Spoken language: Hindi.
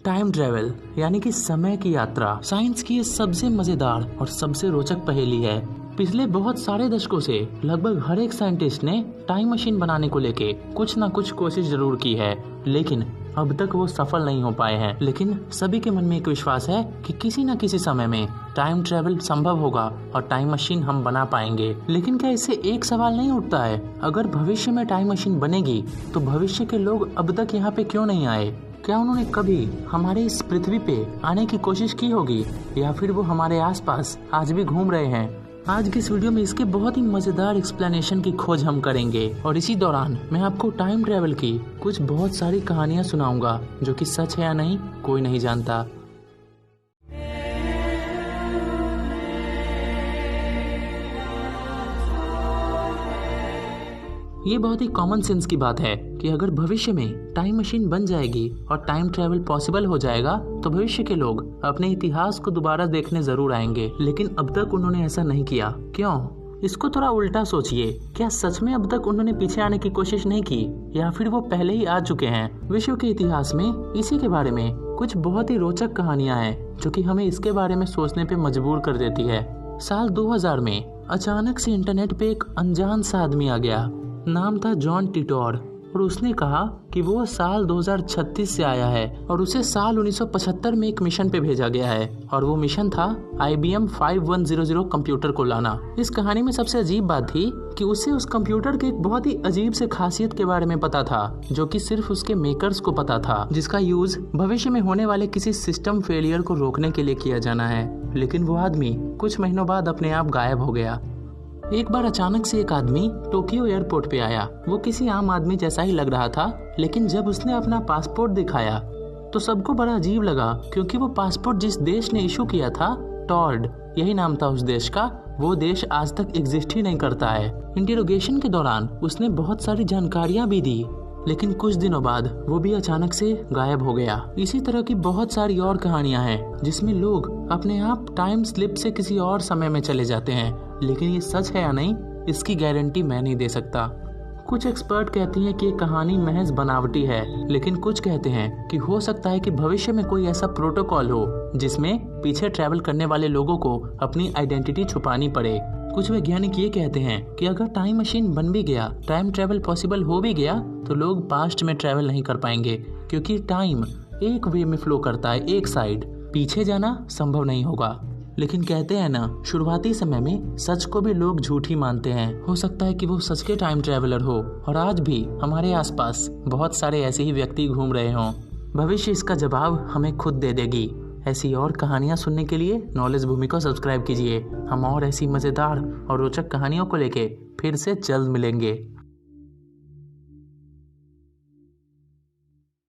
टाइम ट्रेवल यानी कि समय की यात्रा साइंस की ये सबसे मजेदार और सबसे रोचक पहेली है। पिछले बहुत सारे दशकों से लगभग हर एक साइंटिस्ट ने टाइम मशीन बनाने को लेके कुछ ना कुछ कोशिश जरूर की है, लेकिन अब तक वो सफल नहीं हो पाए हैं। लेकिन सभी के मन में एक विश्वास है कि किसी न किसी समय में टाइम ट्रेवल संभव होगा और टाइम मशीन हम बना पाएंगे। लेकिन क्या इससे एक सवाल नहीं उठता है, अगर भविष्य में टाइम मशीन बनेगी तो भविष्य के लोग अब तक यहाँ पे क्यों नहीं आए? क्या उन्होंने कभी हमारे इस पृथ्वी पे आने की कोशिश की होगी, या फिर वो हमारे आसपास आज भी घूम रहे हैं? आज की इस वीडियो में इसके बहुत ही मजेदार एक्सप्लेनेशन की खोज हम करेंगे और इसी दौरान मैं आपको टाइम ट्रेवल की कुछ बहुत सारी कहानियां सुनाऊंगा जो कि सच है या नहीं कोई नहीं जानता। ये बहुत ही कॉमन सेंस की बात है कि अगर भविष्य में टाइम मशीन बन जाएगी और टाइम ट्रेवल पॉसिबल हो जाएगा तो भविष्य के लोग अपने इतिहास को दोबारा देखने जरूर आएंगे। लेकिन अब तक उन्होंने ऐसा नहीं किया। क्यों? इसको थोड़ा उल्टा सोचिए, क्या सच में अब तक उन्होंने पीछे आने की कोशिश नहीं की, या फिर वो पहले ही आ चुके हैं? विश्व के इतिहास में इसी के बारे में कुछ बहुत ही रोचक कहानियां हैं जो कि हमें इसके बारे में सोचने पे मजबूर कर देती है। साल 2000 में अचानक से इंटरनेट पे एक अनजान सा आदमी आ गया। नाम था जॉन टिटोर और उसने कहा कि वो साल 2036 से आया है और उसे साल 1975 में एक मिशन पे भेजा गया है और वो मिशन था IBM 5100 कंप्यूटर को लाना। इस कहानी में सबसे अजीब बात थी कि उसे उस कंप्यूटर के एक बहुत ही अजीब से खासियत के बारे में पता था जो कि सिर्फ उसके मेकर्स को पता था, जिसका यूज भविष्य में होने वाले किसी सिस्टम फेलियर को रोकने के लिए किया जाना है। लेकिन वो आदमी कुछ महीनों बाद अपने आप गायब हो गया। एक बार अचानक से एक आदमी टोक्यो एयरपोर्ट पे आया। वो किसी आम आदमी जैसा ही लग रहा था, लेकिन जब उसने अपना पासपोर्ट दिखाया तो सबको बड़ा अजीब लगा, क्योंकि वो पासपोर्ट जिस देश ने इशू किया था, टॉर्ड यही नाम था उस देश का, वो देश आज तक एग्जिस्ट ही नहीं करता है। इंटेरोगेशन के दौरान उसने बहुत सारी जानकारियां भी दी, लेकिन कुछ दिनों बाद वो भी अचानक से गायब हो गया। इसी तरह की बहुत सारी और कहानियां हैं जिसमें लोग अपने आप टाइम स्लिप से किसी और समय में चले जाते हैं, लेकिन ये सच है या नहीं इसकी गारंटी मैं नहीं दे सकता। कुछ एक्सपर्ट कहते हैं कि ये कहानी महज बनावटी है, लेकिन कुछ कहते हैं कि हो सकता है कि भविष्य में कोई ऐसा प्रोटोकॉल हो जिसमें पीछे ट्रैवल करने वाले लोगों को अपनी आइडेंटिटी छुपानी पड़े। कुछ वैज्ञानिक ये कहते हैं कि अगर टाइम मशीन बन भी गया, टाइम ट्रैवल पॉसिबल हो भी गया, तो लोग पास्ट में ट्रैवल नहीं कर पाएंगे, क्योंकि टाइम एक वे में फ्लो करता है, एक साइड। पीछे जाना संभव नहीं होगा। लेकिन कहते हैं ना, शुरुआती समय में सच को भी लोग झूठ ही मानते हैं। हो सकता है कि वो सच के टाइम ट्रैवलर हो और आज भी हमारे आसपास बहुत सारे ऐसे ही व्यक्ति घूम रहे हों। भविष्य इसका जवाब हमें खुद दे देगी। ऐसी और कहानियां सुनने के लिए नॉलेज भूमि को सब्सक्राइब कीजिए। हम और ऐसी मजेदार और रोचक कहानियों को लेके फिर से जल्द मिलेंगे।